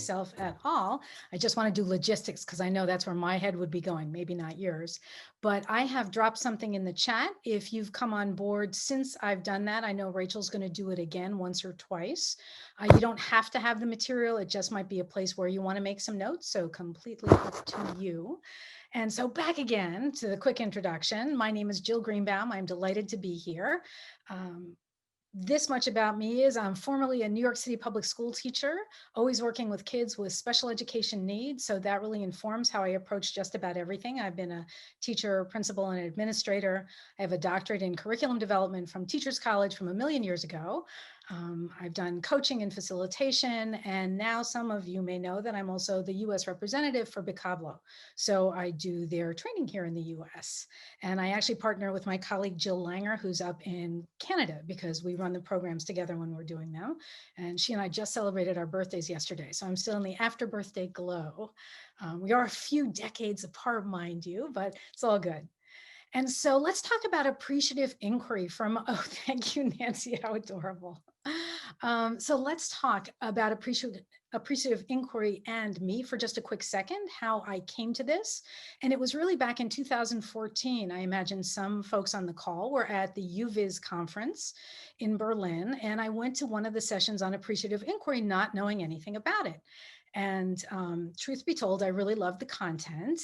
myself at all. I just want to do logistics because I know that's where my head would be going, maybe not yours. But I have dropped something in the chat. If you've come on board since I've done that, I know Rachel's going to do it again once or twice. You don't have to have the material. It just might be a place where you want to make some notes. So completely up to you. And so back again to the quick introduction. My name is Jill Greenbaum. I'm delighted to be here. This much about me is I'm formerly a New York City public school teacher, always working with kids with special education needs. So that really informs how I approach just about everything. I've been a teacher, principal, and administrator. I have a doctorate in curriculum development from Teachers College from a million years ago. I've done coaching and facilitation, and now some of you may know that I'm also the US representative for Bicablo. So I do their training here in the US. And I actually partner with my colleague, Jill Langer, who's up in Canada, because we run the programs together when we're doing them. And she and I just celebrated our birthdays yesterday. So I'm still in the after birthday glow. We are a few decades apart, mind you, but it's all good. And so let's talk about appreciative inquiry from, oh, thank you, Nancy, how adorable. So let's talk about appreciative inquiry and me for just a quick second, how I came to this. And it was really back in 2014. I imagine some folks on the call were at the UViz conference in Berlin, and I went to one of the sessions on appreciative inquiry, not knowing anything about it. And truth be told, I really loved the content.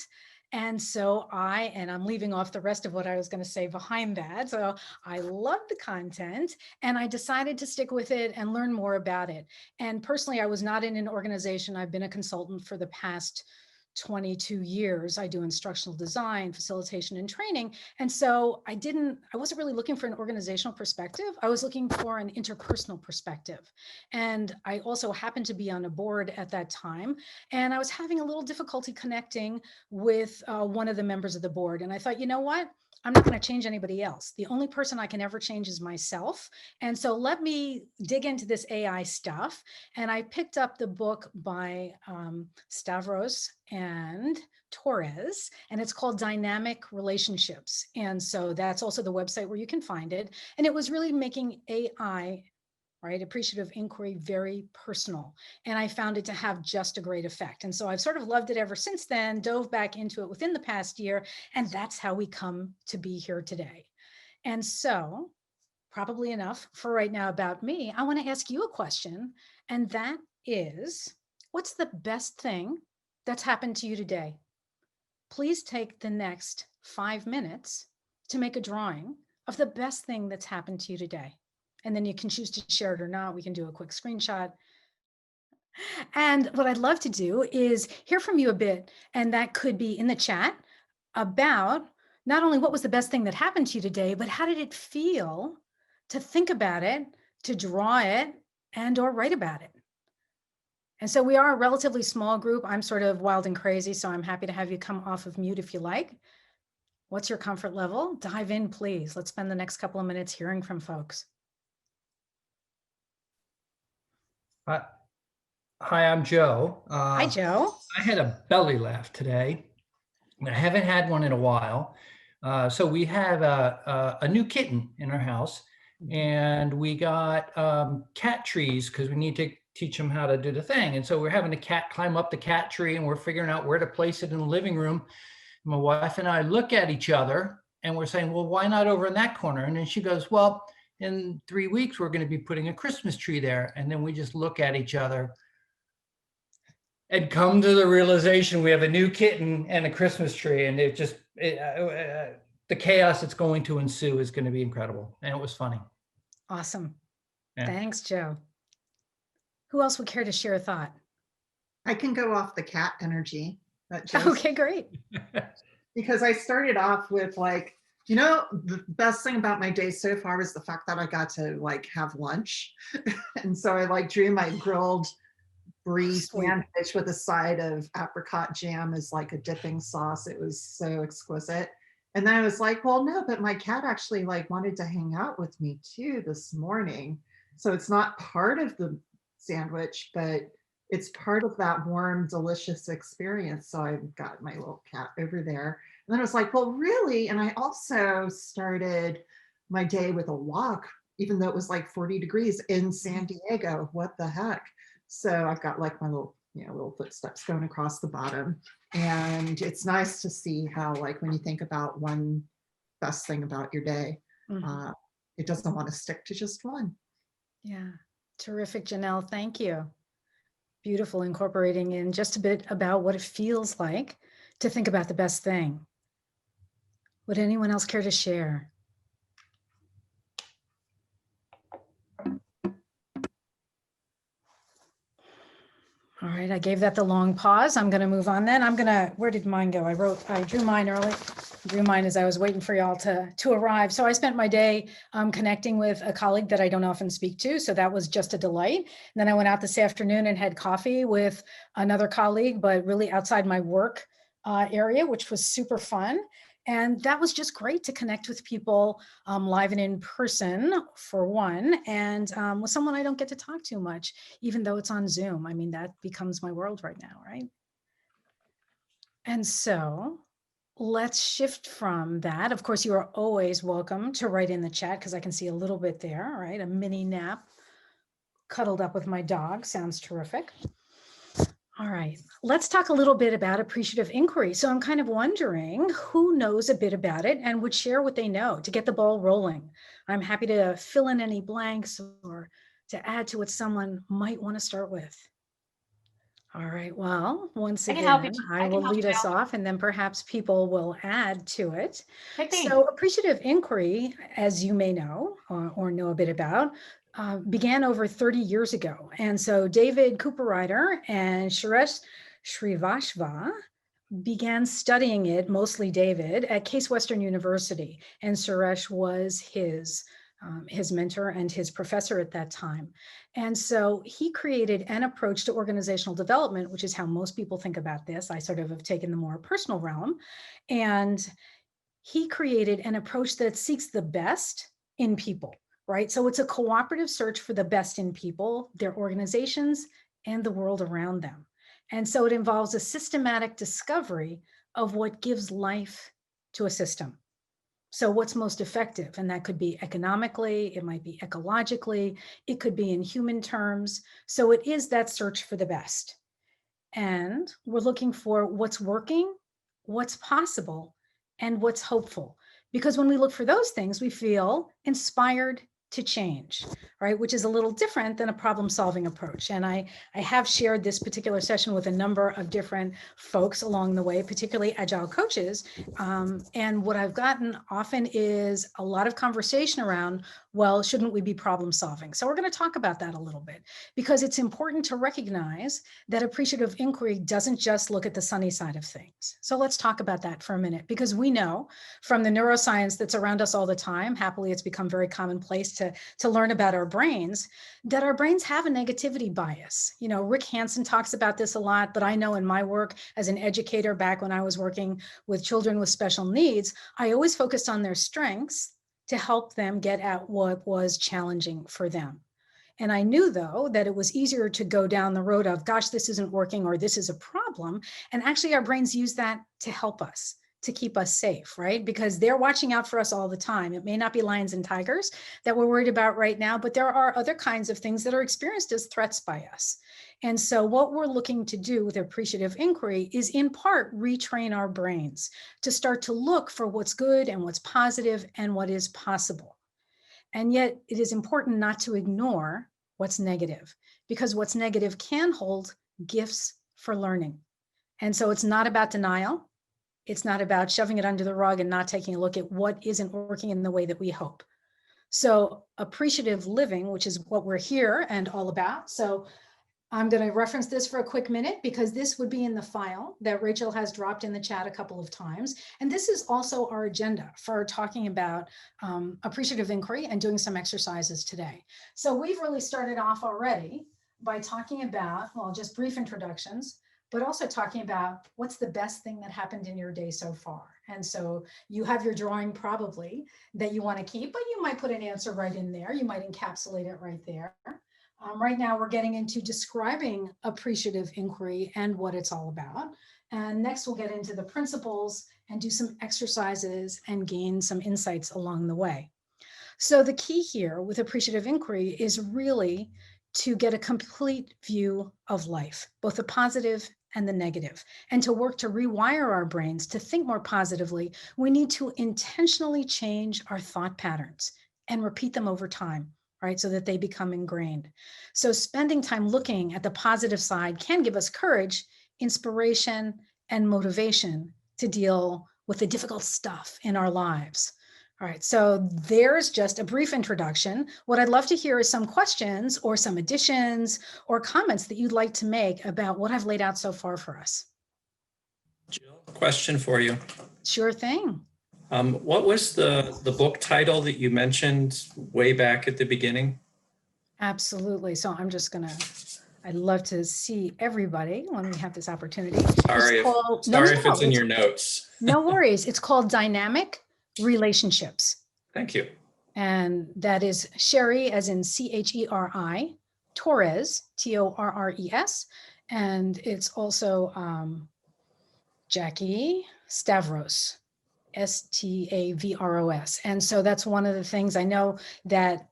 And so I'm leaving off the rest of what I was going to say behind that. So I loved the content and I decided to stick with it and learn more about it. And personally, I was not in an organization. I've been a consultant for the past 22 years. I do instructional design, facilitation, and training. And so I wasn't really looking for an organizational perspective. I was looking for an interpersonal perspective. And I also happened to be on a board at that time. And I was having a little difficulty connecting with one of the members of the board. And I thought, you know what? I'm not going to change anybody else. The only person I can ever change is myself. And so let me dig into this AI stuff. And I picked up the book by Stavros and Torres, and it's called Dynamic Relationships. And so that's also the website where you can find it. And it was really making AI, right, appreciative inquiry, very personal. And I found it to have just a great effect. And so I've sort of loved it ever since then, dove back into it within the past year, and that's how we come to be here today. And so, probably enough for right now about me. I want to ask you a question, and that is, what's the best thing that's happened to you today? Please take the next 5 minutes to make a drawing of the best thing that's happened to you today. And then you can choose to share it or not. We can do a quick screenshot. And what I'd love to do is hear from you a bit, and that could be in the chat, about not only what was the best thing that happened to you today, but how did it feel to think about it, to draw it, and or write about it. And so we are a relatively small group. I'm sort of wild and crazy, so I'm happy to have you come off of mute if you like. What's your comfort level? Dive in, please. Let's spend the next couple of minutes hearing from folks. Hi, I'm Joe. Hi, Joe. I had a belly laugh today. I haven't had one in a while. So we have a new kitten in our house, and we got cat trees because we need to teach them how to do the thing. And so we're having the cat climb up the cat tree, and we're figuring out where to place it in the living room. My wife and I look at each other, and we're saying, well, why not over in that corner? And then she goes, well, in 3 weeks, we're going to be putting a Christmas tree there. And then we just look at each other and come to the realization we have a new kitten and a Christmas tree. And it just, the chaos that's going to ensue is going to be incredible. And it was funny. Awesome. Yeah. Thanks, Joe. Who else would care to share a thought? I can go off the cat energy. Okay, great. Because I started off with like, you know, the best thing about my day so far was the fact that I got to like have lunch. And so I like drew my grilled brie sandwich with a side of apricot jam as like a dipping sauce. It was so exquisite. And then I was like, well, no, but my cat actually like wanted to hang out with me too this morning. So it's not part of the sandwich, but it's part of that warm, delicious experience. So I've got my little cat over there. And then I was like, well, really? And I also started my day with a walk, even though it was like 40 degrees in San Diego. What the heck? So I've got like my little little footsteps going across the bottom. And it's nice to see how, like, when you think about one best thing about your day, it doesn't want to stick to just one. Yeah, terrific, Jeannel. Thank you. Beautiful, incorporating in just a bit about what it feels like to think about the best thing. Would anyone else care to share? All right, I gave that the long pause. I'm going to move on then. Where did mine go? I drew mine early. Drew mine as I was waiting for y'all to arrive. So I spent my day connecting with a colleague that I don't often speak to. So that was just a delight. And then I went out this afternoon and had coffee with another colleague, but really outside my work area, which was super fun. And that was just great to connect with people live and in person, for one, and with someone I don't get to talk to much, even though it's on Zoom. I mean, that becomes my world right now, right? And so let's shift from that. Of course, you are always welcome to write in the chat, because I can see a little bit there, right? A mini nap cuddled up with my dog. Sounds terrific. All right, let's talk a little bit about appreciative inquiry. So I'm kind of wondering who knows a bit about it and would share what they know to get the ball rolling. I'm happy to fill in any blanks or to add to what someone might want to start with. All right, well, once again, I will lead us off and then perhaps people will add to it. So appreciative inquiry, as you may know or know a bit about, began over 30 years ago. And so David Cooperrider and Suresh Srivastava began studying it, mostly David, at Case Western University. And Suresh was his mentor and his professor at that time. And so he created an approach to organizational development, which is how most people think about this. I sort of have taken the more personal realm. And he created an approach that seeks the best in people, right? So it's a cooperative search for the best in people, their organizations, and the world around them. And so it involves a systematic discovery of what gives life to a system. So what's most effective? And that could be economically, it might be ecologically, it could be in human terms. So it is that search for the best. And we're looking for what's working, what's possible, and what's hopeful. Because when we look for those things, we feel inspired to change, right? Which is a little different than a problem-solving approach. And I have shared this particular session with a number of different folks along the way, particularly agile coaches. And what I've gotten often is a lot of conversation around, well, shouldn't we be problem-solving? So we're going to talk about that a little bit, because it's important to recognize that appreciative inquiry doesn't just look at the sunny side of things. So let's talk about that for a minute, because we know from the neuroscience that's around us all the time, happily it's become very commonplace to learn about our brains, that our brains have a negativity bias. You know, Rick Hansen talks about this a lot, but I know in my work as an educator back when I was working with children with special needs, I always focused on their strengths to help them get at what was challenging for them. And I knew, though, that it was easier to go down the road of, gosh, this isn't working, or this is a problem. And actually, our brains use that to help us, to keep us safe, right? Because they're watching out for us all the time. It may not be lions and tigers that we're worried about right now, but there are other kinds of things that are experienced as threats by us. And so what we're looking to do with appreciative inquiry is in part retrain our brains to start to look for what's good and what's positive and what is possible. And yet it is important not to ignore what's negative, because what's negative can hold gifts for learning. And so it's not about denial. It's not about shoving it under the rug and not taking a look at what isn't working in the way that we hope. So appreciative living, which is what we're here and all about. So I'm going to reference this for a quick minute, because this would be in the file that Rachel has dropped in the chat a couple of times. And this is also our agenda for talking about appreciative inquiry and doing some exercises today. So we've really started off already by talking about, well, just brief introductions, but also talking about what's the best thing that happened in your day so far. And so you have your drawing probably that you want to keep, but you might put an answer right in there. You might encapsulate it right there. Right now, we're getting into describing appreciative inquiry and what it's all about. And next, we'll get into the principles and do some exercises and gain some insights along the way. So the key here with appreciative inquiry is really to get a complete view of life, both the positive and the negative. And to work to rewire our brains to think more positively, we need to intentionally change our thought patterns and repeat them over time, right? So that they become ingrained. So spending time looking at the positive side can give us courage, inspiration, and motivation to deal with the difficult stuff in our lives. All right, so there's just a brief introduction. What I'd love to hear is some questions or some additions or comments that you'd like to make about what I've laid out so far for us. Jill, question for you. Sure thing. What was the book title that you mentioned way back at the beginning? Absolutely. So I'm just gonna, I'd love to see everybody when we have this opportunity. Sorry if it's in your notes. No worries. It's called Dynamic Relationships. Thank you. And that is Sherry, as in Cheri, Torres, Torres. And it's also Jackie Stavros, Stavros. And so that's one of the things I know that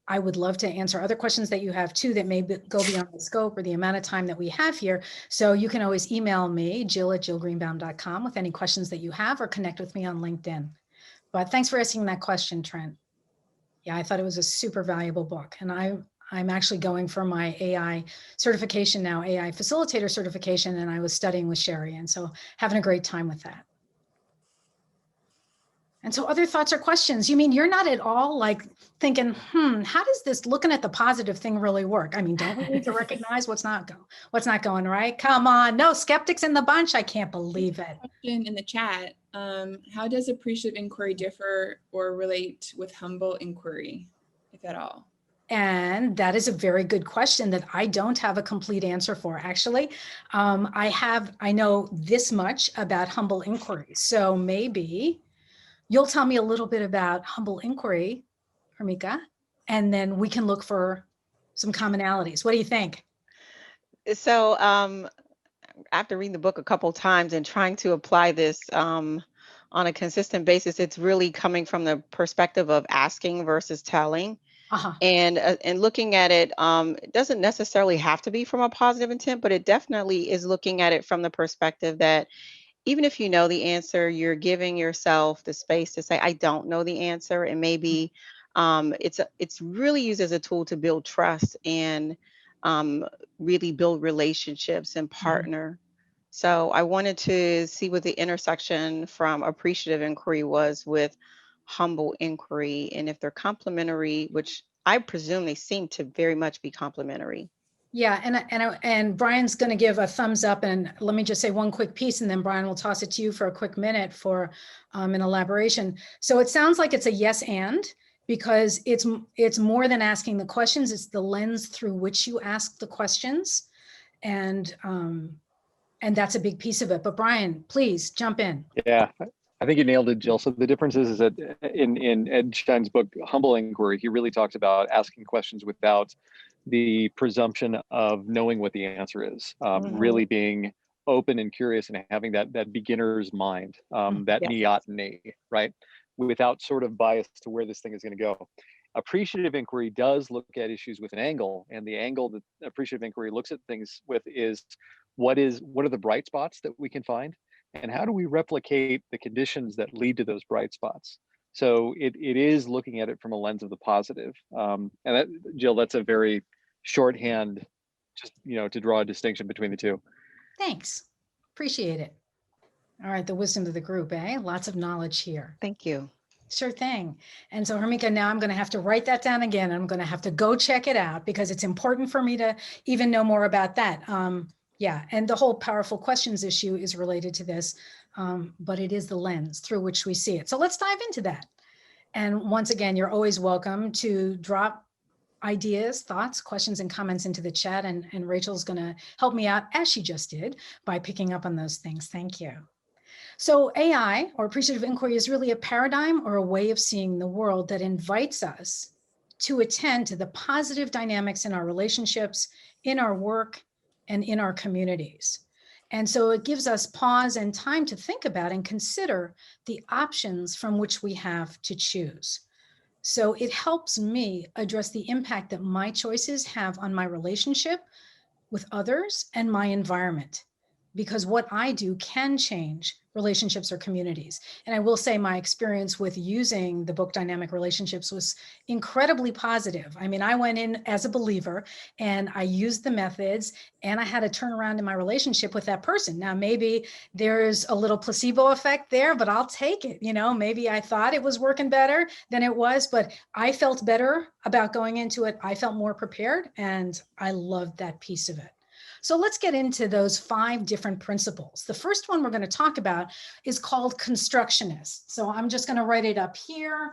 I would love to answer other questions that you have too that may go beyond the scope or the amount of time that we have here. So you can always email me, jill@jillgreenbaum.com, with any questions that you have, or connect with me on LinkedIn. But thanks for asking that question, Trent. Yeah, I thought it was a super valuable book. And I'm actually going for my AI certification now, AI facilitator certification, and I was studying with Sherry. And so having a great time with that. And so other thoughts or questions? You mean you're not at all like thinking, how does this looking at the positive thing really work? I mean, don't we need to recognize what's not going right? Come on, no skeptics in the bunch. I can't believe it. Question in the chat. How does appreciative inquiry differ or relate with humble inquiry, if at all? And that is a very good question that I don't have a complete answer for. Actually, I know this much about humble inquiry. So maybe you'll tell me a little bit about humble inquiry, Harmika, and then we can look for some commonalities. What do you think? So after reading the book a couple times and trying to apply this on a consistent basis, it's really coming from the perspective of asking versus telling. And looking at it, it doesn't necessarily have to be from a positive intent, but it definitely is looking at it from the perspective that even if you know the answer, you're giving yourself the space to say, I don't know the answer. And maybe it's really used as a tool to build trust and really build relationships and partner. So I wanted to see what the intersection from appreciative inquiry was with humble inquiry, and if they're complementary, which I presume they seem to very much be complementary. Yeah, and Brian's going to give a thumbs up, and let me just say one quick piece, and then Brian will toss it to you for a quick minute for an elaboration. So it sounds like it's a yes and, because it's more than asking the questions; it's the lens through which you ask the questions, and that's a big piece of it. But Brian, please jump in. Yeah, I think you nailed it, Jill. So the difference is that in Ed Schein's book, Humble Inquiry, he really talks about asking questions without the presumption of knowing what the answer is, really being open and curious and having that beginner's mind, that neoteny, right? Without sort of bias to where this thing is going to go. Appreciative inquiry does look at issues with an angle, and the angle that appreciative inquiry looks at things with is what are the bright spots that we can find, and how do we replicate the conditions that lead to those bright spots? So it is looking at it from a lens of the positive. And that, Jill, that's a very shorthand, just, to draw a distinction between the two. Thanks. Appreciate it. All right, the wisdom of the group, eh? Lots of knowledge here. Thank you. Sure thing. And so Harmika, now I'm going to have to write that down again. I'm going to have to go check it out because it's important for me to even know more about that. Yeah, and the whole powerful questions issue is related to this, but it is the lens through which we see it. So let's dive into that. And once again, you're always welcome to drop ideas, thoughts, questions, and comments into the chat. And Rachel's going to help me out, as she just did, by picking up on those things. Thank you. So AI, or appreciative inquiry, is really a paradigm or a way of seeing the world that invites us to attend to the positive dynamics in our relationships, in our work, and in our communities. And so it gives us pause and time to think about and consider the options from which we have to choose. So it helps me address the impact that my choices have on my relationship with others and my environment, because what I do can change relationships or communities. And I will say my experience with using the book Dynamic Relationships was incredibly positive. I mean, I went in as a believer and I used the methods and I had a turnaround in my relationship with that person. Now, maybe there's a little placebo effect there, but I'll take it. You know, maybe I thought it was working better than it was, but I felt better about going into it. I felt more prepared and I loved that piece of it. So let's get into those 5 different principles. The first one we're going to talk about is called constructionist. So I'm just going to write it up here.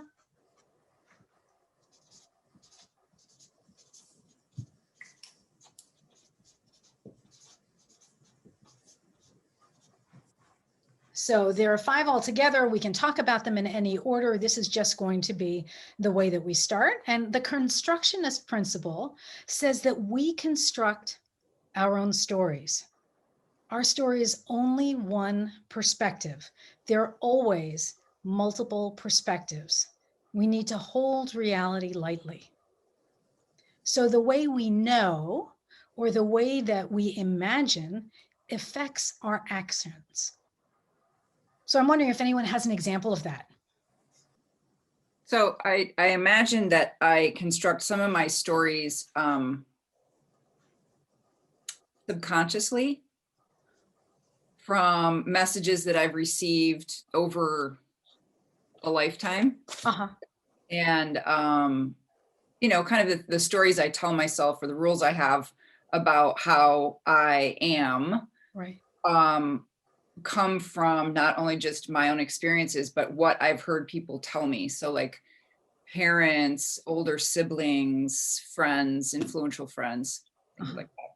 So there are 5 altogether. We can talk about them in any order. This is just going to be the way that we start. And the constructionist principle says that we construct our own stories. Our story is only one perspective. There are always multiple perspectives. We need to hold reality lightly. So the way we know or the way that we imagine affects our actions. So I'm wondering if anyone has an example of that. So I imagine that I construct some of my stories subconsciously from messages that I've received over a lifetime. Uh-huh. And, you know, kind of the stories I tell myself or the rules I have about how I am, Right. come from not only just my own experiences, but what I've heard people tell me. So like parents, older siblings, friends, influential friends, things like that.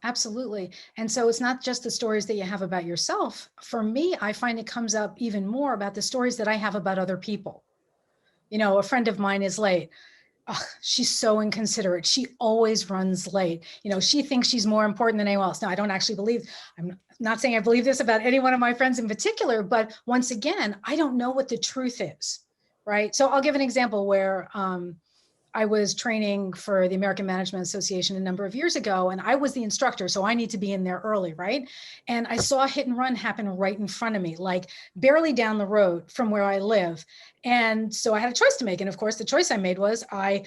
Absolutely. And so it's not just the stories that you have about yourself. For me, I find it comes up even more about the stories that I have about other people. You know, a friend of mine is late. Oh, she's so inconsiderate. She always runs late. You know, she thinks she's more important than anyone else. Now, I don't actually believe, I'm not saying I believe this about any one of my friends in particular, but once again, I don't know what the truth is, right? So I'll give an example where I was training for the American Management Association a number of years ago, and I was the instructor, so I need to be in there early, right? And I saw a hit and run happen right in front of me, like barely down the road from where I live. And so I had a choice to make. And of course, the choice I made was I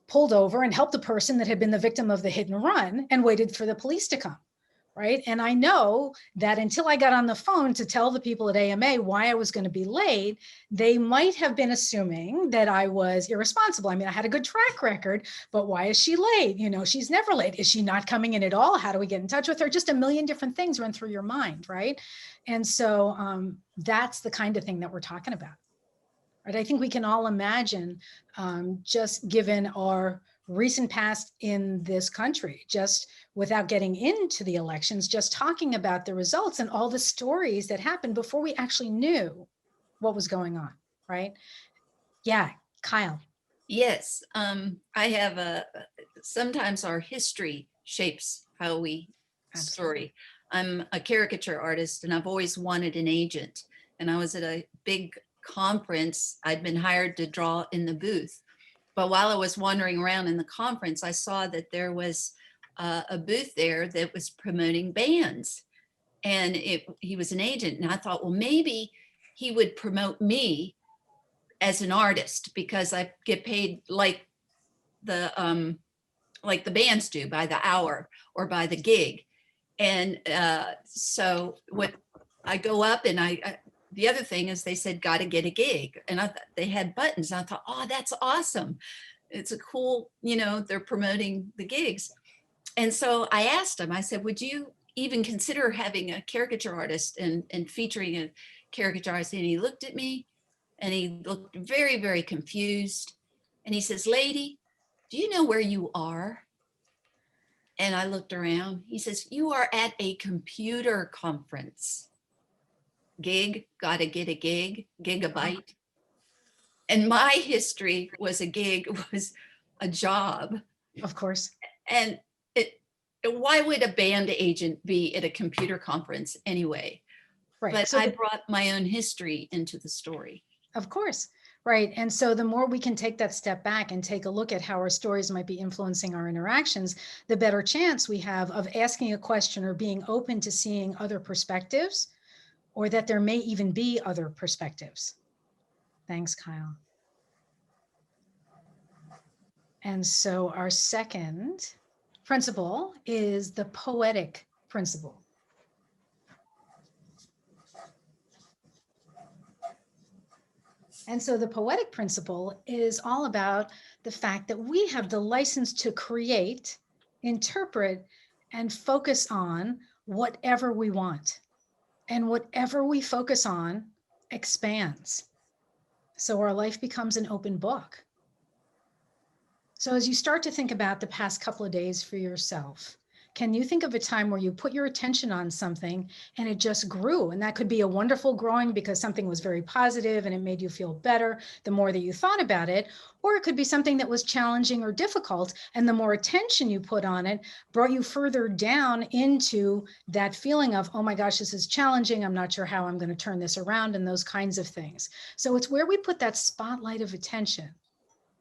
pulled over and helped the person that had been the victim of the hit and run and waited for the police to come. Right. And I know that until I got on the phone to tell the people at AMA why I was going to be late, they might have been assuming that I was irresponsible. I mean, I had a good track record, but why is she late? You know, she's never late. Is she not coming in at all? How do we get in touch with her? Just a million different things run through your mind. Right. And so that's the kind of thing that we're talking about. Right. I think we can all imagine, just given our recent past in this country, just without getting into the elections, just talking about the results and all the stories that happened before we actually knew what was going on, right? Yeah, Kyle. Yes, I have sometimes our history shapes how we story. I'm a caricature artist and I've always wanted an agent. And I was at a big conference. I'd been hired to draw in the booth. But while I was wandering around in the conference, I saw that there was a booth there that was promoting bands. And he was an agent. And I thought, well, maybe he would promote me as an artist because I get paid like the bands do by the hour or by the gig. And so what I go up and the other thing is they said, got to get a gig. And I thought they had buttons. And I thought, oh, that's awesome. It's a cool, you know, they're promoting the gigs. And so I asked him, I said, would you even consider having a caricature artist and featuring a caricature artist? And he looked at me and he looked very, very confused. And he says, lady, do you know where you are? And I looked around. He says, you are at a computer conference. Gig, gotta get a gig, gigabyte. And my history was a gig, was a job. Of course. And why would a band agent be at a computer conference anyway? Right. But So I brought my own history into the story. Of course. Right. And so the more we can take that step back and take a look at how our stories might be influencing our interactions, the better chance we have of asking a question or being open to seeing other perspectives, or that there may even be other perspectives. Thanks, Kyle. And so our second principle is the poetic principle. And so the poetic principle is all about the fact that we have the license to create, interpret, and focus on whatever we want. And whatever we focus on expands. So our life becomes an open book. So as you start to think about the past couple of days for yourself, can you think of a time where you put your attention on something and it just grew? And that could be a wonderful growing because something was very positive and it made you feel better the more that you thought about it. Or it could be something that was challenging or difficult. And the more attention you put on it brought you further down into that feeling of, oh my gosh, this is challenging. I'm not sure how I'm going to turn this around, and those kinds of things. So it's where we put that spotlight of attention.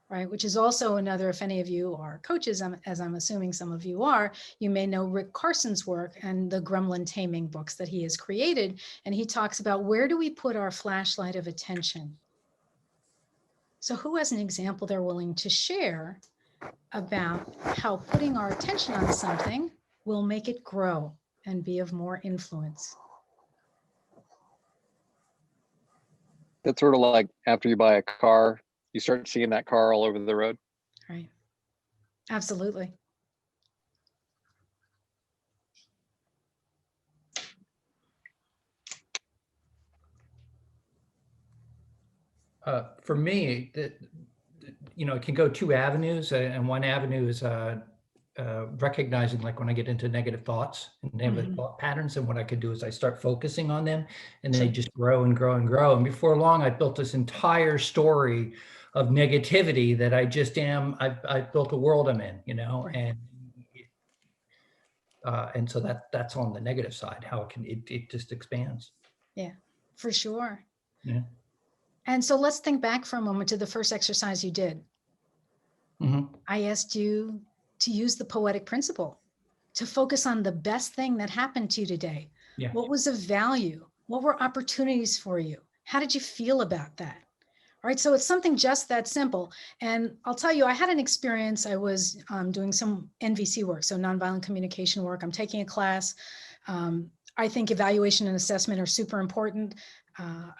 Right, which is also another, if any of you are coaches, as I'm assuming some of you are, you may know Rick Carson's work and the Gremlin Taming books that he has created. And he talks about, where do we put our flashlight of attention? So who has an example they're willing to share about how putting our attention on something will make it grow and be of more influence? That's sort of like after you buy a car, you start seeing that car all over the road. Right. Absolutely. For me, it can go two avenues, and one avenue is recognizing, like when I get into negative thoughts and negative thought patterns, and what I could do is I start focusing on them, and they just grow and grow and grow. And before long, I built this entire story of negativity that I just am. I've built a world I'm in, and so that's on the negative side. How it just expands. Yeah, for sure. Yeah. And so let's think back for a moment to the first exercise you did. I asked you to use the poetic principle, to focus on the best thing that happened to you today. Yeah. What was of value? What were opportunities for you? How did you feel about that? All right, so it's something just that simple. And I'll tell you, I had an experience. I was doing some NVC work, so nonviolent communication work. I'm taking a class. I think evaluation and assessment are super important.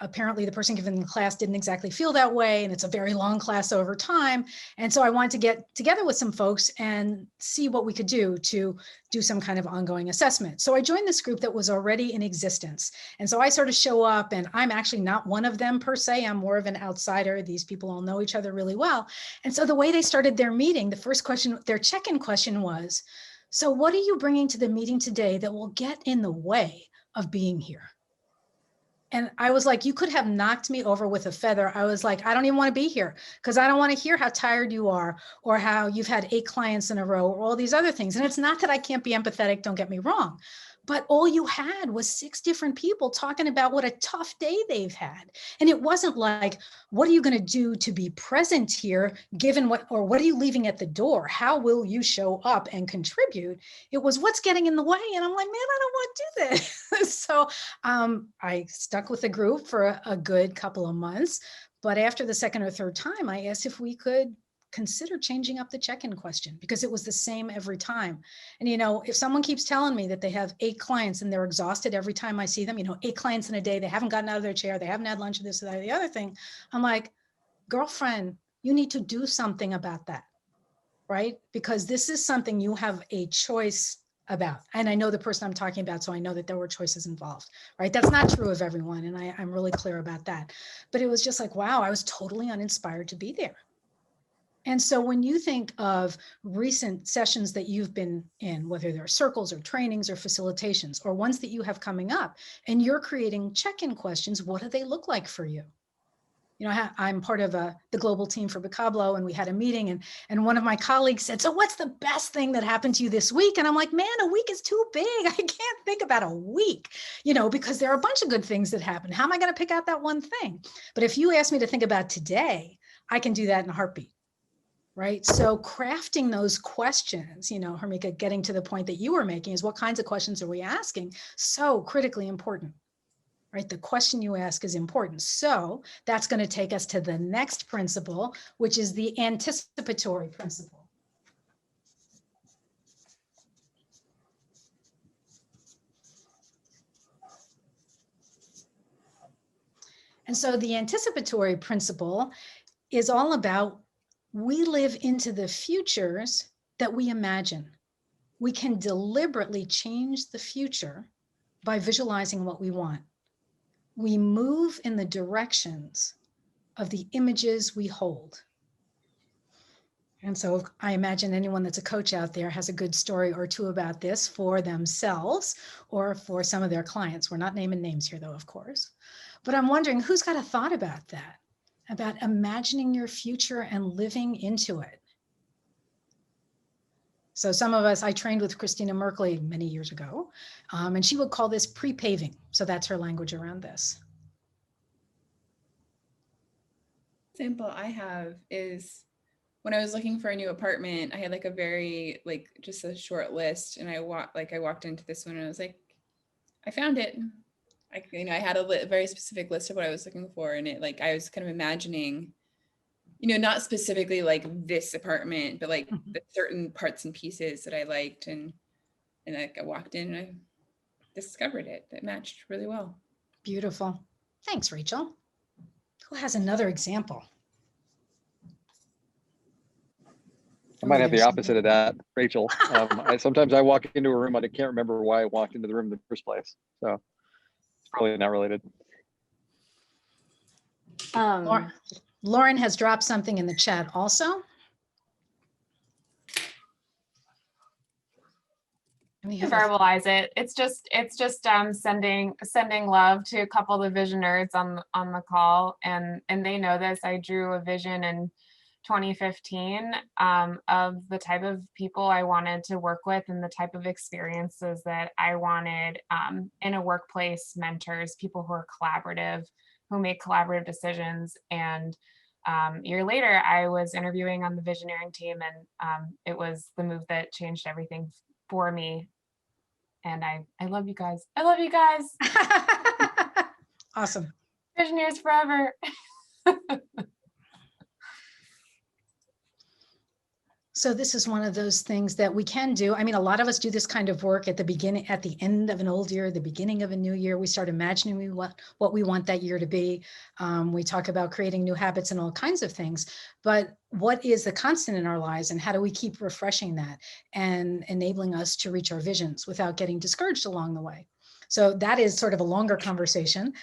Apparently the person giving the class didn't exactly feel that way, and it's a very long class over time. And so I wanted to get together with some folks and see what we could do to do some kind of ongoing assessment. So I joined this group that was already in existence. And so I sort of show up, and I'm actually not one of them per se. I'm more of an outsider. These people all know each other really well. And so the way they started their meeting, the first question, their check-in question was, so what are you bringing to the meeting today that will get in the way of being here? And I was like, you could have knocked me over with a feather. I was like, I don't even want to be here because I don't want to hear how tired you are or how you've had 8 clients in a row or all these other things. And it's not that I can't be empathetic, don't get me wrong, but all you had was 6 different people talking about what a tough day they've had. And it wasn't like, what are you going to do to be present here, given what are you leaving at the door? How will you show up and contribute? It was, what's getting in the way? And I'm like, man, I don't want to do this. So I stuck with the group for a good couple of months. But after the second or third time, I asked if we could consider changing up the check-in question, because it was the same every time. And, if someone keeps telling me that they have 8 clients and they're exhausted every time I see them, 8 clients in a day, they haven't gotten out of their chair, they haven't had lunch, or this or that, or the other thing. I'm like, girlfriend, you need to do something about that, right? Because this is something you have a choice about. And I know the person I'm talking about, so I know that there were choices involved, right? That's not true of everyone. And I'm really clear about that. But it was just like, wow, I was totally uninspired to be there. And so when you think of recent sessions that you've been in, whether they're circles or trainings or facilitations, or ones that you have coming up, and you're creating check-in questions, what do they look like for you? You know, I'm part of the global team for Vocablo, and we had a meeting, and one of my colleagues said, so what's the best thing that happened to you this week? And I'm like, man, a week is too big. I can't think about a week, you know, because there are a bunch of good things that happen. How am I going to pick out that one thing? But if you ask me to think about today, I can do that in a heartbeat. Right. So crafting those questions, you know, Hermika, getting to the point that you were making is what kinds of questions are we asking? So critically important. Right? The question you ask is important. So that's going to take us to the next principle, which is the anticipatory principle. And so the anticipatory principle is all about we live into the futures that we imagine. We can deliberately change the future by visualizing what we want. We move in the directions of the images we hold. And so I imagine anyone that's a coach out there has a good story or two about this for themselves or for some of their clients. We're not naming names here, though, of course. But I'm wondering who's got a thought about that, about imagining your future and living into it. So some of us, I trained with Christina Merkley many years ago, and she would call this pre-paving. So that's her language around this. Example I have is when I was looking for a new apartment, I had like a very, like just a short list, and I walked into this one and I was like, I found it. I had a very specific list of what I was looking for, and I was kind of imagining, not specifically like this apartment, but like the certain parts and pieces that I liked, and I walked in and I discovered it. It matched really well. Beautiful. Thanks, Rachel. Who has another example? I might have the opposite of that, Rachel. Sometimes I walk into a room, I can't remember why I walked into the room in the first place. So it's probably not related. Lauren has dropped something in the chat also. Verbalize it. It's just sending love to a couple of the vision nerds on the call, and they know this. I drew a vision in 2015 of the type of people I wanted to work with and the type of experiences that I wanted in a workplace, mentors, people who are collaborative, who make collaborative decisions. And a year later, I was interviewing on the visioneering team, and it was the move that changed everything for me. And I love you guys. I love you guys. Awesome. Visionaries forever. So this is one of those things that we can do. I mean, a lot of us do this kind of work at the beginning, at the end of an old year, the beginning of a new year. We start imagining what we want that year to be. We talk about creating new habits and all kinds of things. But what is the constant in our lives, and how do we keep refreshing that and enabling us to reach our visions without getting discouraged along the way? So that is sort of a longer conversation,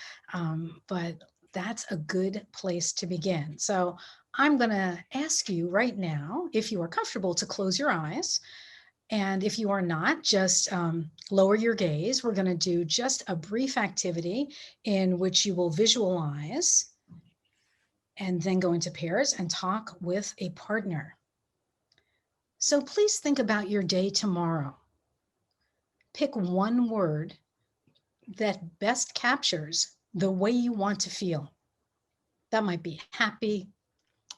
but that's a good place to begin. So I'm going to ask you right now, if you are comfortable, to close your eyes. And if you are not, just lower your gaze. We're going to do just a brief activity in which you will visualize and then go into pairs and talk with a partner. So please think about your day tomorrow. Pick one word that best captures the way you want to feel. That might be happy,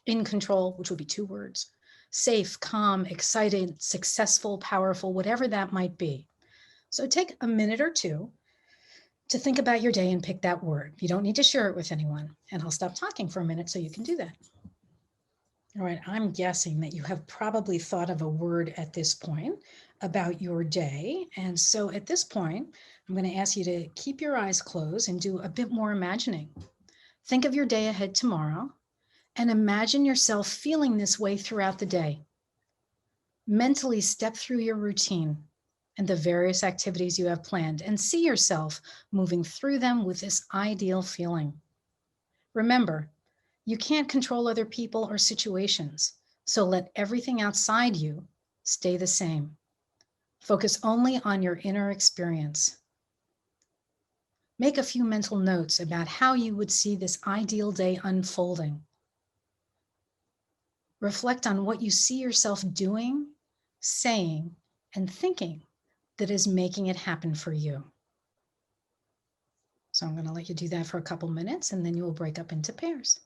in control, which would be 2 words, safe, calm, excited, successful, powerful, whatever that might be. So take a minute or two to think about your day and pick that word. You don't need to share it with anyone, and I'll stop talking for a minute so you can do that. All right, I'm guessing that you have probably thought of a word at this point about your day. And so at this point, I'm going to ask you to keep your eyes closed and do a bit more imagining. Think of your day ahead tomorrow, and imagine yourself feeling this way throughout the day. Mentally step through your routine and the various activities you have planned, and see yourself moving through them with this ideal feeling. Remember, you can't control other people or situations, so let everything outside you stay the same. Focus only on your inner experience. Make a few mental notes about how you would see this ideal day unfolding. Reflect on what you see yourself doing, saying, and thinking that is making it happen for you. So I'm going to let you do that for a couple minutes, and then you will break up into pairs.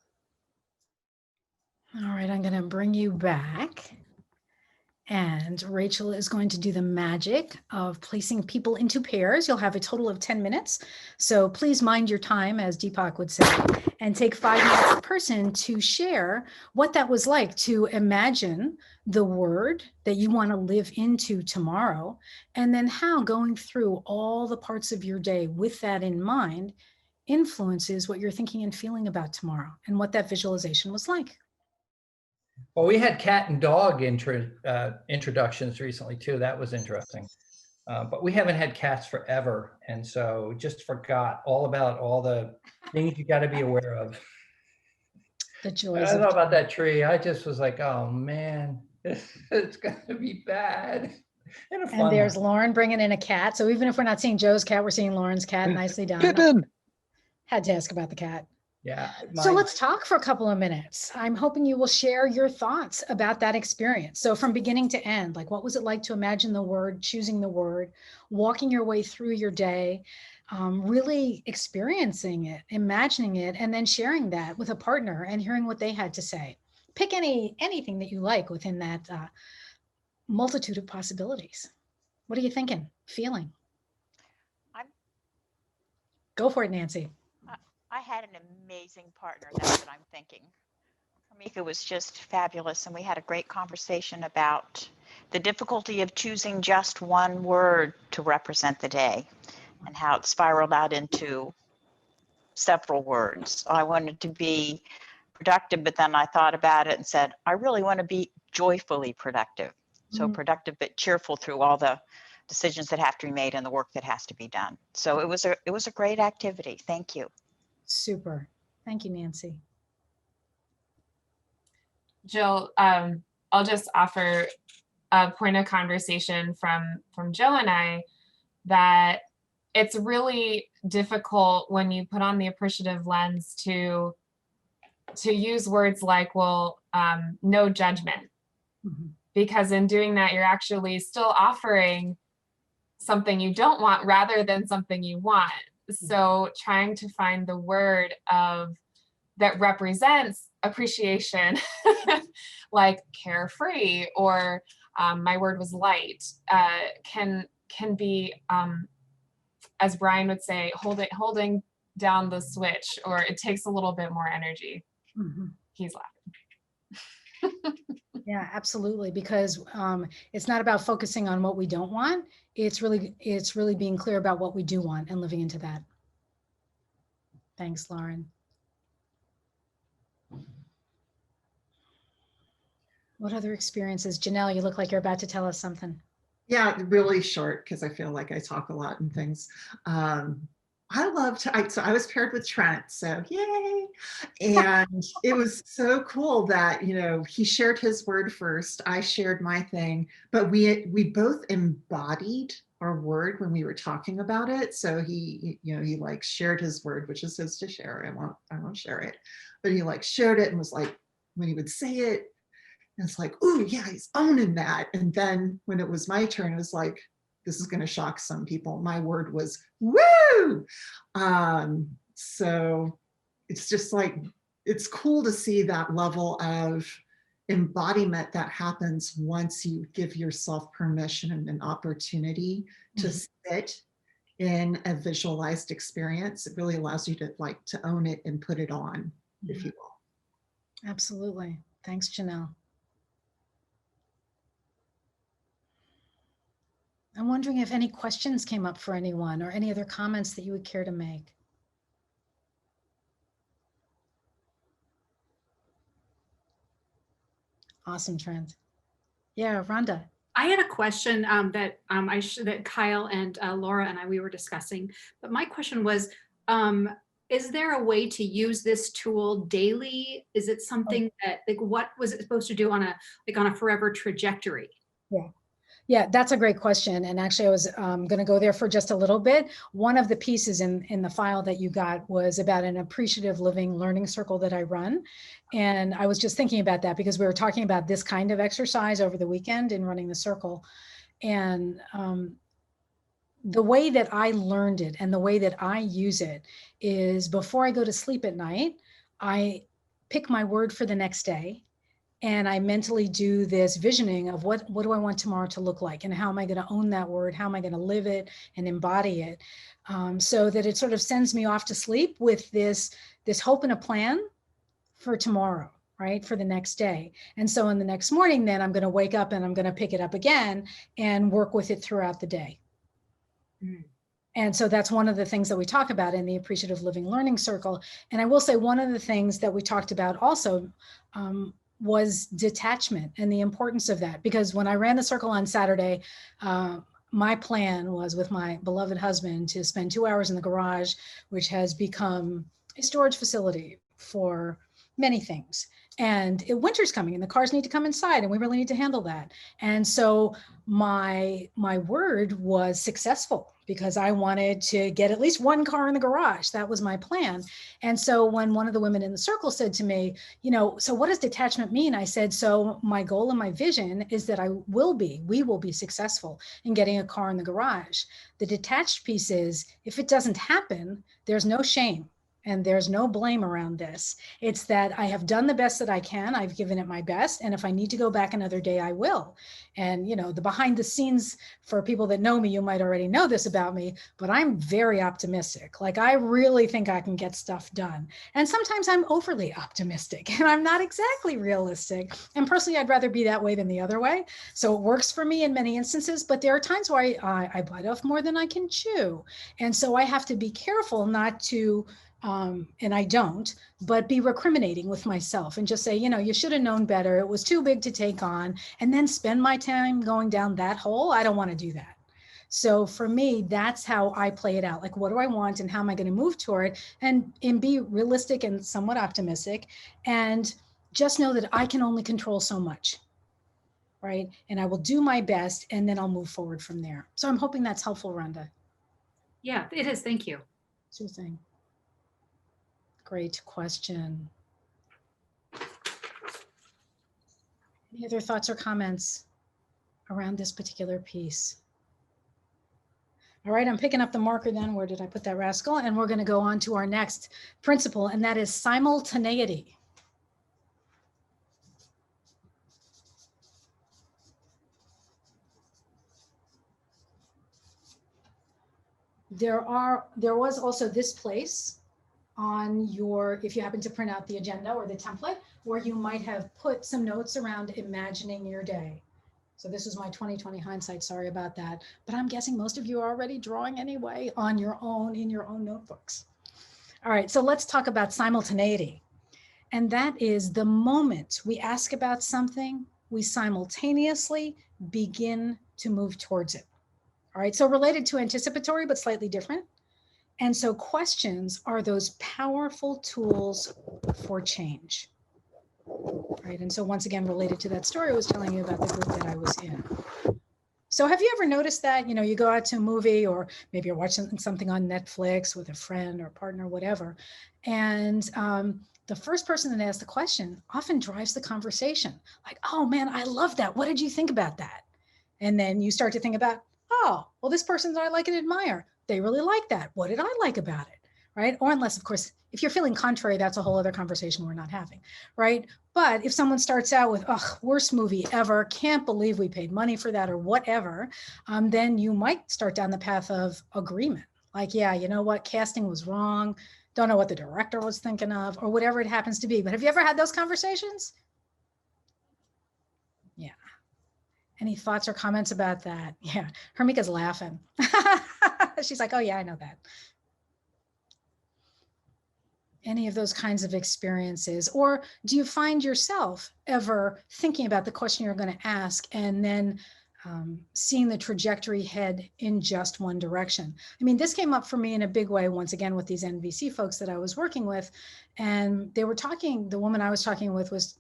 All right, I'm going to bring you back. And Rachel is going to do the magic of placing people into pairs. You'll have a total of 10 minutes. So please mind your time, as Deepak would say, and take 5 minutes per person to share what that was like to imagine the word that you want to live into tomorrow, and then how going through all the parts of your day with that in mind influences what you're thinking and feeling about tomorrow and what that visualization was like. Well, we had cat and dog introductions recently too. That was interesting. But we haven't had cats forever. And so just forgot all about all the things you got to be aware of. The When joys I of thought about that tree, I just was like, oh man, it's going to be bad. In a fun And there's way. Lauren bringing in a cat. So even if we're not seeing Joe's cat, we're seeing Lauren's cat. Nicely done. Pippin. Had to ask about the cat. Yeah. So let's talk for a couple of minutes. I'm hoping you will share your thoughts about that experience. So from beginning to end, like what was it like to imagine the word, choosing the word, walking your way through your day, really experiencing it, imagining it, and then sharing that with a partner and hearing what they had to say. Pick anything that you like within that multitude of possibilities. What are you thinking, feeling? Go for it, Nancy. I had an amazing partner. That's what I'm thinking. Mika was just fabulous, and we had a great conversation about the difficulty of choosing just one word to represent the day and how it spiraled out into several words. I wanted to be productive, but then I thought about it and said, I really want to be joyfully productive. So productive but cheerful through all the decisions that have to be made and the work that has to be done. So it was a great activity. Thank you. Super. Thank you, Nancy. Jill, I'll just offer a point of conversation from Jill and I that it's really difficult when you put on the appreciative lens to use words like, well, no judgment, because in doing that, you're actually still offering something you don't want rather than something you want. So trying to find the word that represents appreciation, like carefree, or my word was light, can be, as Brian would say, holding down the switch, or it takes a little bit more energy. He's laughing. Yeah, absolutely. Because it's not about focusing on what we don't want. It's really being clear about what we do want and living into that. Thanks, Lauren. What other experiences? Jeannel, you look like you're about to tell us something. Yeah, really short because I feel like I talk a lot and things. So I was paired with Trent, so yay. And it was so cool that, he shared his word first, I shared my thing, but we both embodied our word when we were talking about it. So he like shared his word, which is his to share. I won't share it, but he like shared it and was like, when he would say it, it's like, ooh, yeah, he's owning that. And then when it was my turn, it was like, this is going to shock some people. My word was woo. So it's just like, it's cool to see that level of embodiment that happens once you give yourself permission and an opportunity to sit in a visualized experience. It really allows you to own it and put it on, if you will. Absolutely. Thanks, Jeannel. I'm wondering if any questions came up for anyone or any other comments that you would care to make. Awesome, Trent. Yeah, Rhonda. I had a question that Kyle and Laura and we were discussing, but my question was, is there a way to use this tool daily? Is it something that, what was it supposed to do on a forever trajectory? Yeah. Yeah, that's a great question. And actually, I was going to go there for just a little bit. One of the pieces in the file that you got was about an appreciative living learning circle that I run. And I was just thinking about that because we were talking about this kind of exercise over the weekend in running the circle. And the way that I learned it and the way that I use it is before I go to sleep at night, I pick my word for the next day. And I mentally do this visioning of what do I want tomorrow to look like, and how am I going to own that word? How am I going to live it and embody it, so that it sort of sends me off to sleep with this hope and a plan for tomorrow, right? For the next day. And so in the next morning, then I'm going to wake up and I'm going to pick it up again and work with it throughout the day. Mm. And so that's one of the things that we talk about in the Appreciative Living Learning Circle. And I will say one of the things that we talked about also was detachment and the importance of that. Because when I ran the circle on Saturday, my plan was with my beloved husband to spend 2 hours in the garage, which has become a storage facility for many things. And winter's coming and the cars need to come inside and we really need to handle that. And so my word was successful because I wanted to get at least one car in the garage. That was my plan. And so when one of the women in the circle said to me, so what does detachment mean? I said, so my goal and my vision is that we will be successful in getting a car in the garage. The detached piece is, if it doesn't happen, there's no shame. And there's no blame around this. It's that I have done the best that I can. I've given it my best. And if I need to go back another day, I will. And, the behind the scenes for people that know me, you might already know this about me, but I'm very optimistic. Like, I really think I can get stuff done. And sometimes I'm overly optimistic and I'm not exactly realistic. And personally, I'd rather be that way than the other way. So it works for me in many instances, but there are times where I bite off more than I can chew. And so I have to be careful not to, and I don't, but be recriminating with myself and just say, you should have known better. It was too big to take on, and then spend my time going down that hole. I don't want to do that. So for me, that's how I play it out. Like, what do I want and how am I going to move toward it, and be realistic and somewhat optimistic, and just know that I can only control so much. Right. And I will do my best and then I'll move forward from there. So I'm hoping that's helpful, Rhonda. Yeah, it is. Thank you. Sure thing. Great question. Any other thoughts or comments around this particular piece? All right, I'm picking up the marker then. Where did I put that rascal? And we're going to go on to our next principle, and that is simultaneity. There was also this place on your, if you happen to print out the agenda or the template, where you might have put some notes around imagining your day. So this is my 2020 hindsight, sorry about that. But I'm guessing most of you are already drawing anyway on your own, in your own notebooks. All right, so let's talk about simultaneity. And that is the moment we ask about something, we simultaneously begin to move towards it. All right, so related to anticipatory, but slightly different. And so questions are those powerful tools for change. Right. And so once again, related to that story I was telling you about the group that I was in. So have you ever noticed that, you go out to a movie, or maybe you're watching something on Netflix with a friend or partner, whatever, and the first person that asks the question often drives the conversation. Like, oh man, I love that. What did you think about that? And then you start to think about, oh, well, this person that I like and admire, they really like that. What did I like about it? Right? Or unless, of course, if you're feeling contrary, that's a whole other conversation we're not having, right? But if someone starts out with, oh, worst movie ever, can't believe we paid money for that, or whatever, then you might start down the path of agreement. Like, yeah, you know what? Casting was wrong. Don't know what the director was thinking of, or whatever it happens to be. But have you ever had those conversations? Yeah. Any thoughts or comments about that? Yeah, Hermika's laughing. She's like, oh yeah, I know that. Any of those kinds of experiences? Or do you find yourself ever thinking about the question you're going to ask and then seeing the trajectory head in just one direction? I mean, this came up for me in a big way, once again, with these NVC folks that I was working with. And they were talking, the woman I was talking with was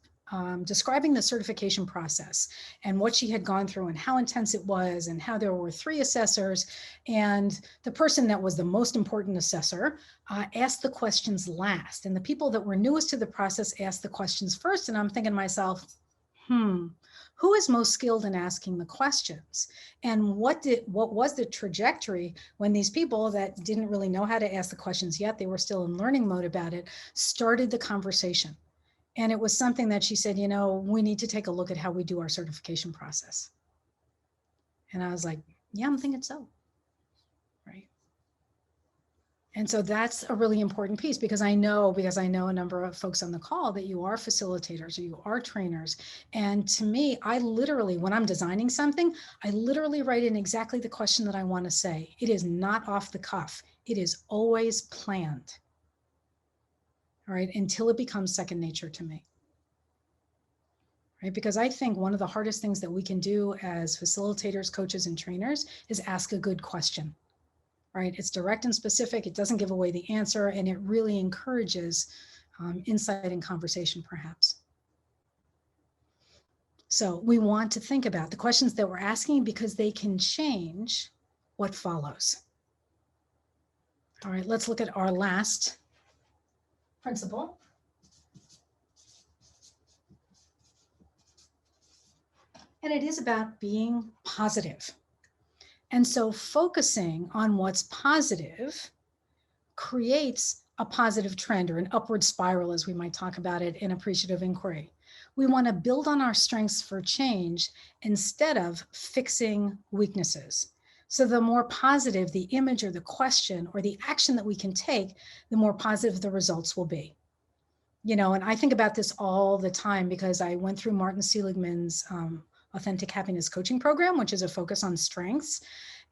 describing the certification process and what she had gone through and how intense it was and how there were 3 assessors. And the person that was the most important assessor asked the questions last. And the people that were newest to the process asked the questions first. And I'm thinking to myself, who is most skilled in asking the questions? And what was the trajectory when these people that didn't really know how to ask the questions yet, they were still in learning mode about it, started the conversation? And it was something that she said, we need to take a look at how we do our certification process. And I was like, yeah, I'm thinking so. Right. And so that's a really important piece, because I know a number of folks on the call that you are facilitators or you are trainers. And to me, I literally, when I'm designing something, I literally write in exactly the question that I want to say. It is not off the cuff. It is always planned. All right, until it becomes second nature to me. Right, because I think one of the hardest things that we can do as facilitators, coaches, and trainers is ask a good question. Right, it's direct and specific. It doesn't give away the answer, and it really encourages insight and conversation, perhaps. So we want to think about the questions that we're asking, because they can change what follows. All right, let's look at our last principle. And it is about being positive. And so focusing on what's positive creates a positive trend, or an upward spiral, as we might talk about it in appreciative inquiry. We want to build on our strengths for change instead of fixing weaknesses. So the more positive the image or the question or the action that we can take, the more positive the results will be. And I think about this all the time, because I went through Martin Seligman's Authentic Happiness Coaching Program, which is a focus on strengths.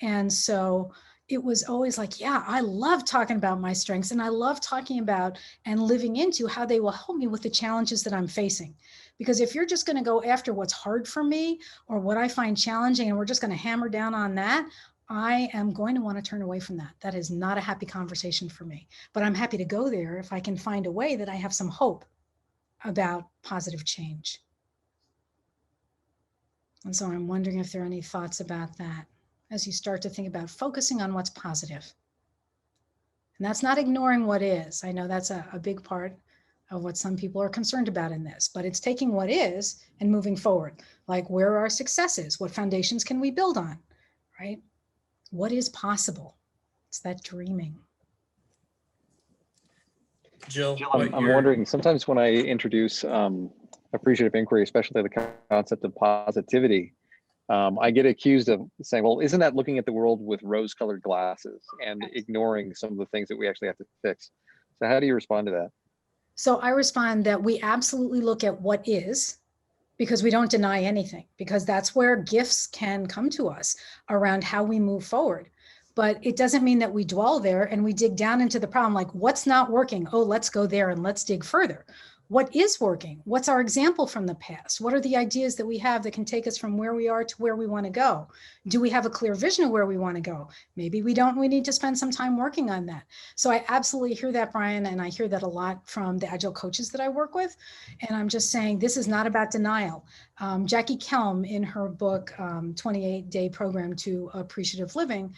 And so it was always like, yeah, I love talking about my strengths, and I love talking about and living into how they will help me with the challenges that I'm facing. Because if you're just going to go after what's hard for me or what I find challenging, and we're just going to hammer down on that, I am going to want to turn away from that. That is not a happy conversation for me. But I'm happy to go there if I can find a way that I have some hope about positive change. And so I'm wondering if there are any thoughts about that as you start to think about focusing on what's positive. And that's not ignoring what is. I know that's a big part of what some people are concerned about in this, but it's taking what is and moving forward. Like, where are our successes? What foundations can we build on, right? What is possible? It's that dreaming. Jill, I'm wondering, sometimes when I introduce appreciative inquiry, especially the concept of positivity, I get accused of saying, well, isn't that looking at the world with rose-colored glasses and ignoring some of the things that we actually have to fix? So how do you respond to that? So I respond that we absolutely look at what is, because we don't deny anything, because that's where gifts can come to us around how we move forward. But it doesn't mean that we dwell there and we dig down into the problem, like, what's not working? Oh, let's go there and let's dig further. What is working? What's our example from the past? What are the ideas that we have that can take us from where we are to where we want to go? Do we have a clear vision of where we want to go? Maybe we don't. We need to spend some time working on that. So I absolutely hear that, Brian, and I hear that a lot from the Agile coaches that I work with. And I'm just saying, this is not about denial. Jackie Kelm, in her book, 28-Day Program to Appreciative Living,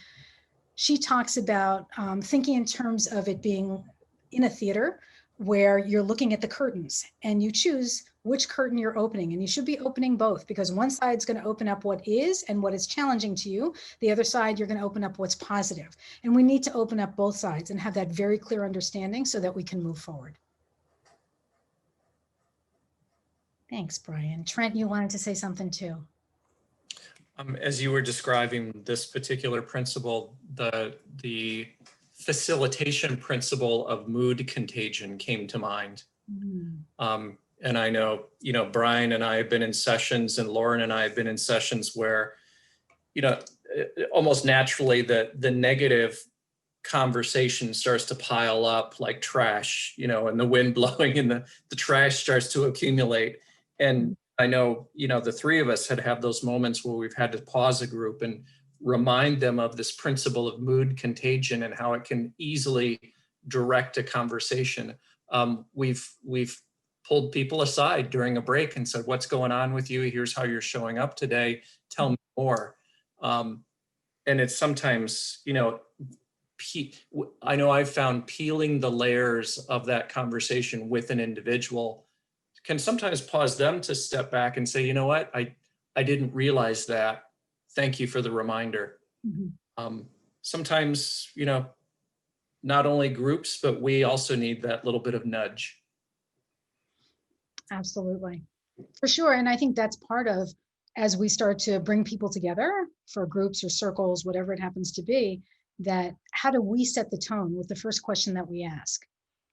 she talks about thinking in terms of it being in a theater where you're looking at the curtains and you choose which curtain you're opening, and you should be opening both, because one side's going to open up what is and what is challenging to you. The other side, you're going to open up what's positive. And we need to open up both sides and have that very clear understanding so that we can move forward. Thanks, Brian. Trent, you wanted to say something too. As you were describing this particular principle, the facilitation principle of mood contagion came to mind. And I know, Brian and I have been in sessions, and Lauren and I have been in sessions where, almost naturally the negative conversation starts to pile up like trash, and the wind blowing and the trash starts to accumulate. And I know, the three of us had those moments where we've had to pause a group and remind them of this principle of mood contagion and how it can easily direct a conversation. We've pulled people aside during a break and said, what's going on with you? Here's how you're showing up today. Tell me more. And it's sometimes, you know, I know I've found peeling the layers of that conversation with an individual can sometimes cause them to step back and say, you know what, I didn't realize that. Thank you for the reminder. Sometimes, you know, not only groups, but we also need that little bit of nudge. Absolutely, for sure. And I think that's part of, as we start to bring people together for groups or circles, whatever it happens to be, that how do we set the tone with the first question that we ask?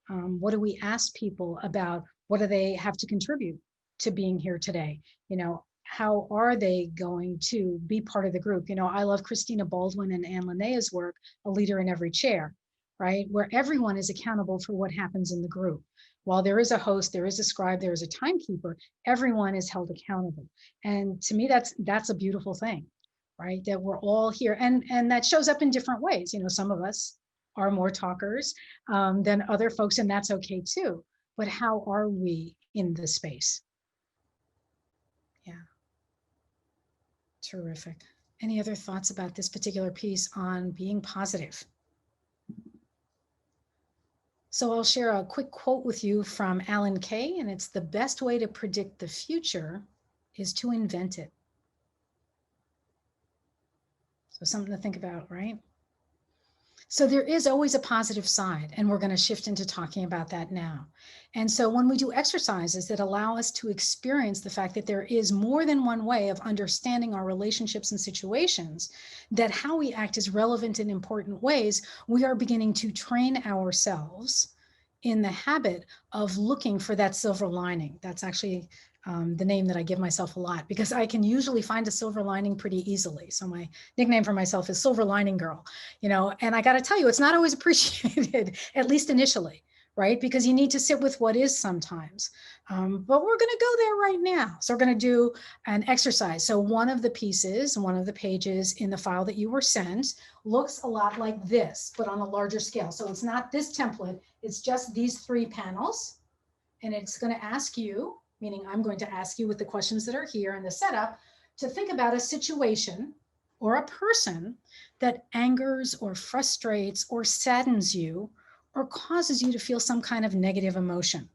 What do we ask people about? What do they have to contribute to being here today? You know, how are they going to be part of the group? You know, I love Christina Baldwin and Anne Linnea's work, A Leader in Every Chair, right? Where everyone is accountable for what happens in the group. While there is a host, there is a scribe, there is a timekeeper, everyone is held accountable. And to me, that's a beautiful thing, right? That we're all here, and that shows up in different ways. You know, some of us are more talkers than other folks, and that's okay too. But how are we in the space? Yeah. Terrific. Any other thoughts about this particular piece on being positive? So I'll share a quick quote with you from Alan Kay, and it's, the best way to predict the future is to invent it. So something to think about, right? So there is always a positive side, and we're going to shift into talking about that now. And so when we do exercises that allow us to experience the fact that there is more than one way of understanding our relationships and situations, that how we act is relevant in important ways, we are beginning to train ourselves in the habit of looking for that silver lining. That's actually the name that I give myself a lot, because I can usually find a silver lining pretty easily. So my nickname for myself is Silver Lining Girl, you know, and I got to tell you, it's not always appreciated, at least initially, right? Because you need to sit with what is sometimes. But we're going to go there right now. So we're going to do an exercise. So one of the pieces, one of the pages in the file that you were sent looks a lot like this, but on a larger scale. So it's not this template, it's just these 3 panels. And it's going to ask you, meaning I'm going to ask you with the questions that are here in the setup, to think about a situation or a person that angers or frustrates or saddens you or causes you to feel some kind of negative emotion.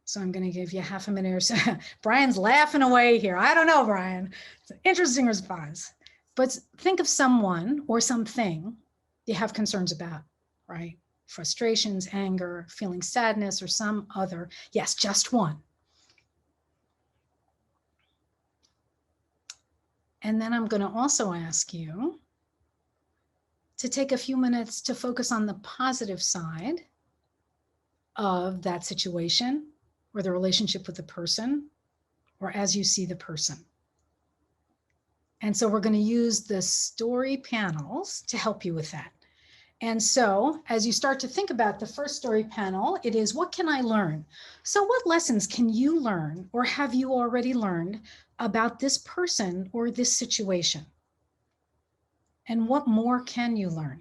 So I'm going to give you half a minute or so. Brian's laughing away here. I don't know, Brian. It's an interesting response. But think of someone or something you have concerns about, right? Frustrations, anger, feeling sadness, or some other. Yes, just one. And then I'm going to also ask you to take a few minutes to focus on the positive side of that situation or the relationship with the person, or as you see the person. And so we're going to use the story panels to help you with that. And so as you start to think about the first story panel, it is, what can I learn? So what lessons can you learn, or have you already learned about this person or this situation? And what more can you learn?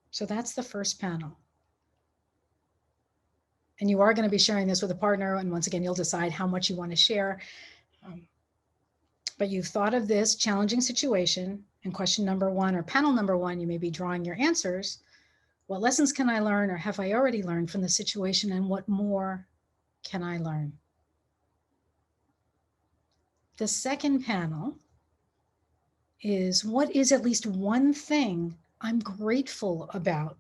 So that's the first panel. And you are going to be sharing this with a partner. And once again, you'll decide how much you want to share. But you've thought of this challenging situation, and question number 1 or panel number 1, you may be drawing your answers. What lessons can I learn, or have I already learned from the situation, and what more can I learn? The second panel is, what is at least one thing I'm grateful about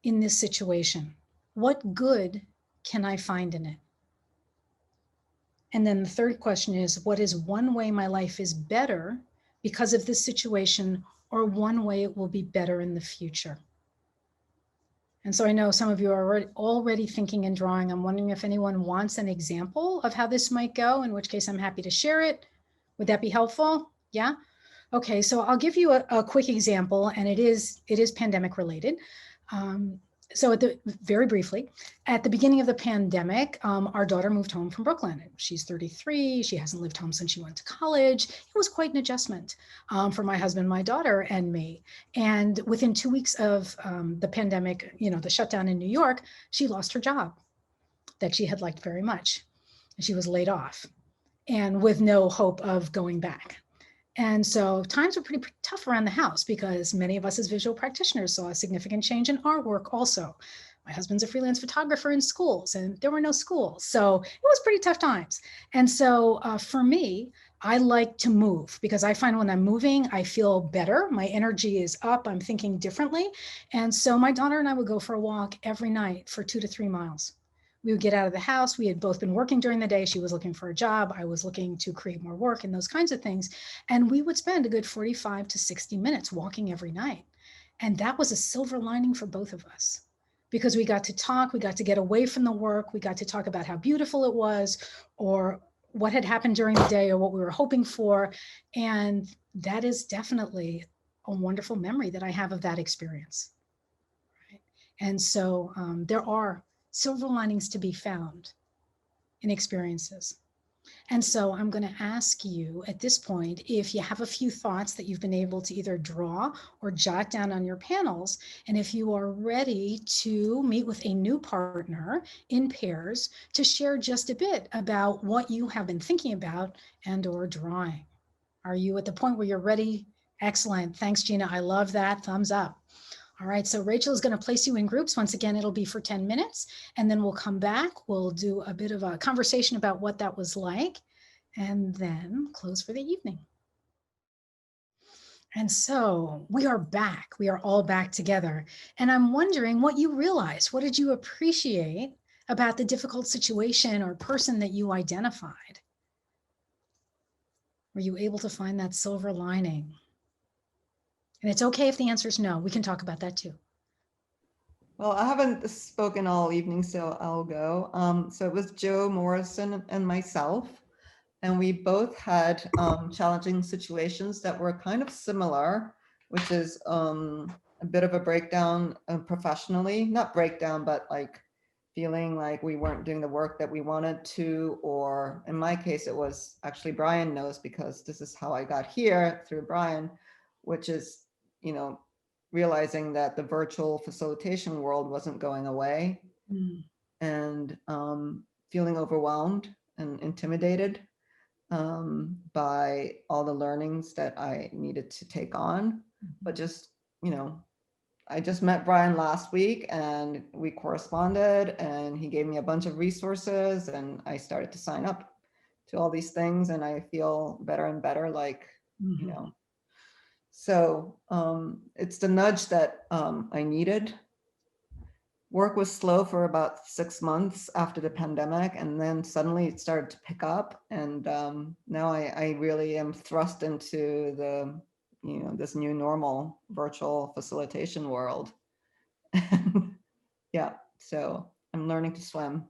in this situation? What good can I find in it? And then the third question is, what is one way my life is better because of this situation, or one way it will be better in the future? And so I know some of you are already thinking and drawing. I'm wondering if anyone wants an example of how this might go, in which case I'm happy to share it. Would that be helpful? Yeah? Okay, so I'll give you a quick example, and it is pandemic related. So very briefly, at the beginning of the pandemic, our daughter moved home from Brooklyn. She's 33. She hasn't lived home since she went to college. It was quite an adjustment for my husband, my daughter, and me. And within 2 weeks of the pandemic, the shutdown in New York, she lost her job that she had liked very much. And she was laid off and with no hope of going back. And so times were pretty tough around the house because many of us as visual practitioners saw a significant change in our work also. My husband's a freelance photographer in schools and there were no schools. So it was pretty tough times. And so for me, I like to move because I find when I'm moving, I feel better. My energy is up. I'm thinking differently. And so my daughter and I would go for a walk every night for 2 to 3 miles. We would get out of the house. We had both been working during the day. She was looking for a job. I was looking to create more work and those kinds of things. And we would spend a good 45 to 60 minutes walking every night. And that was a silver lining for both of us because we got to talk, we got to get away from the work. We got to talk about how beautiful it was or what had happened during the day or what we were hoping for. And that is definitely a wonderful memory that I have of that experience. Right? And so there are silver linings to be found in experiences. And so I'm going to ask you at this point, if you have a few thoughts that you've been able to either draw or jot down on your panels, and if you are ready to meet with a new partner in pairs to share just a bit about what you have been thinking about and or drawing. Are you at the point where you're ready? Excellent. Thanks, Gina. I love that. Thumbs up. All right, so Rachel is going to place you in groups. Once again, it'll be for 10 minutes, and then we'll come back. We'll do a bit of a conversation about what that was like, and then close for the evening. And so we are back. We are all back together. And I'm wondering what you realized. What did you appreciate about the difficult situation or person that you identified? Were you able to find that silver lining? And it's okay if the answer is no. We can talk about that too. Well, I haven't spoken all evening, so I'll go. So it was Joe, Morrison, and myself. And we both had challenging situations that were kind of similar, which is a bit of a breakdown professionally, not breakdown, but like feeling like we weren't doing the work that we wanted to, or in my case, it was actually Brian knows because this is how I got here through Brian, which is, realizing that the virtual facilitation world wasn't going away and feeling overwhelmed and intimidated by all the learnings that I needed to take on. But just, I just met Brian last week and we corresponded and he gave me a bunch of resources and I started to sign up to all these things and I feel better and better, like, So it's the nudge that I needed. Work was slow for about 6 months after the pandemic, and then suddenly it started to pick up. And now I really am thrust into the, this new normal virtual facilitation world. Yeah, so I'm learning to swim.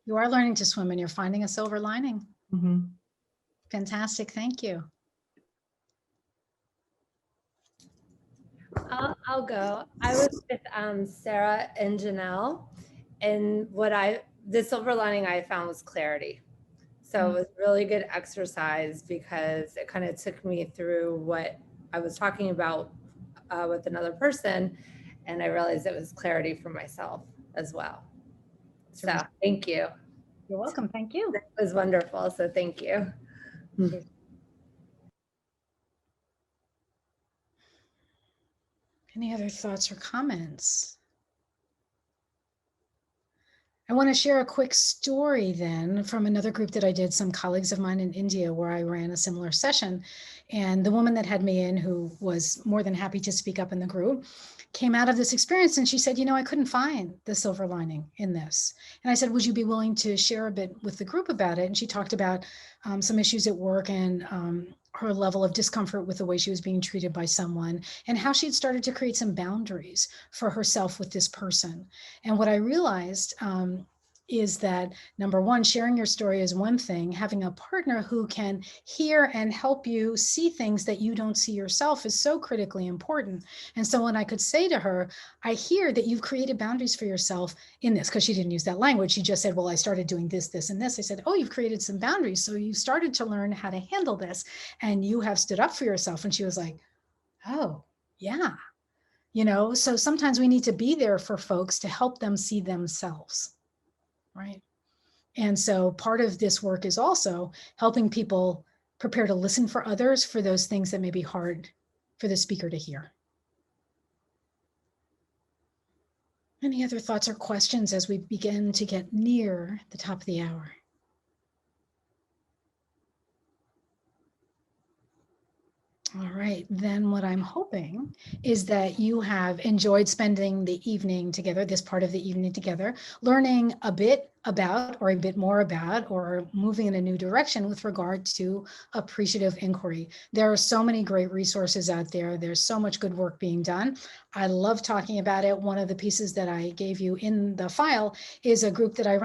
You are learning to swim and you're finding a silver lining. Mm-hmm. Fantastic. Thank you. I'll go. I was with Sarah and Jeannel, and the silver lining I found was clarity. So it was really good exercise because it kind of took me through what I was talking about with another person, and I realized it was clarity for myself as well. So thank you. You're welcome. Thank you. It was wonderful. So thank you. Any other thoughts or comments? I want to share a quick story then from another group that I did, some colleagues of mine in India, where I ran a similar session. And the woman that had me in, who was more than happy to speak up in the group, came out of this experience and she said, I couldn't find the silver lining in this. And I said, would you be willing to share a bit with the group about it? And she talked about some issues at work and her level of discomfort with the way she was being treated by someone and how she'd started to create some boundaries for herself with this person. And what I realized is that number one, sharing your story is one thing. Having a partner who can hear and help you see things that you don't see yourself is so critically important. And so when I could say to her, I hear that you've created boundaries for yourself in this, because she didn't use that language. She just said, well, I started doing this, this, and this. I said, oh, you've created some boundaries. So you started to learn how to handle this and you have stood up for yourself. And she was like, oh, yeah. You know, so sometimes we need to be there for folks to help them see themselves. Right. And so part of this work is also helping people prepare to listen for others for those things that may be hard for the speaker to hear. Any other thoughts or questions as we begin to get near the top of the hour? All right, then what I'm hoping is that you have enjoyed spending the evening together, this part of the evening together, learning a bit about or a bit more about or moving in a new direction with regard to appreciative inquiry. There are so many great resources out there. There's so much good work being done. I love talking about it. One of the pieces that I gave you in the file is a group that I,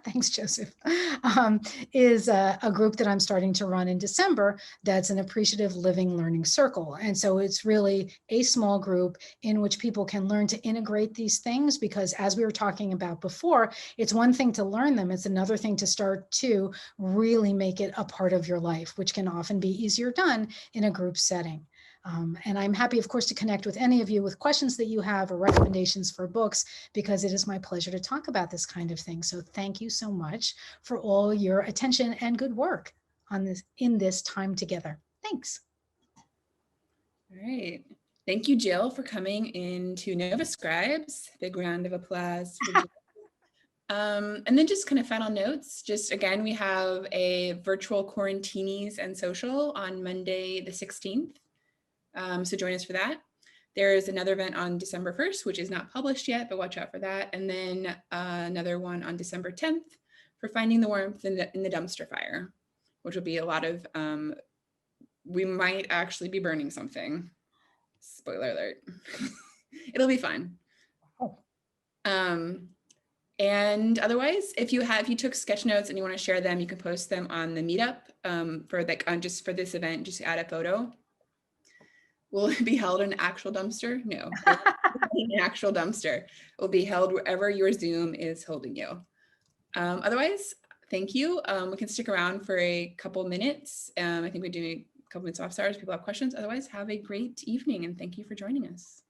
thanks Joseph, is a group that I'm starting to run in December that's an appreciative living learning circle. And so it's really a small group in which people can learn to integrate these things, because as we were talking about before, it's one thing to learn them, it's another thing to start to really make it a part of your life, which can often be easier done in a group setting. And I'm happy, of course, to connect with any of you with questions that you have or recommendations for books, because it is my pleasure to talk about this kind of thing. So thank you so much for all your attention and good work on this in this time together. Thanks. All right. Thank you, Jill, for coming into Nova Scribes. Big round of applause for Jill. And then just kind of final notes. Just again, we have a virtual Quarantinis and social on Monday, the 16th. So join us for that. There is another event on December 1st, which is not published yet, but watch out for that. And then another one on December 10th for finding the warmth in the dumpster fire, which will be a lot of, we might actually be burning something. Spoiler alert. It'll be fun. And otherwise, if you took sketch notes and you want to share them, you can post them on the meetup for like just for this event. Just add a photo. Will it be held in an actual dumpster? No, in an actual dumpster. It will be held wherever your Zoom is holding you. Otherwise, thank you. We can stick around for a couple minutes. I think we're doing a couple minutes off hours. People have questions. Otherwise, have a great evening and thank you for joining us.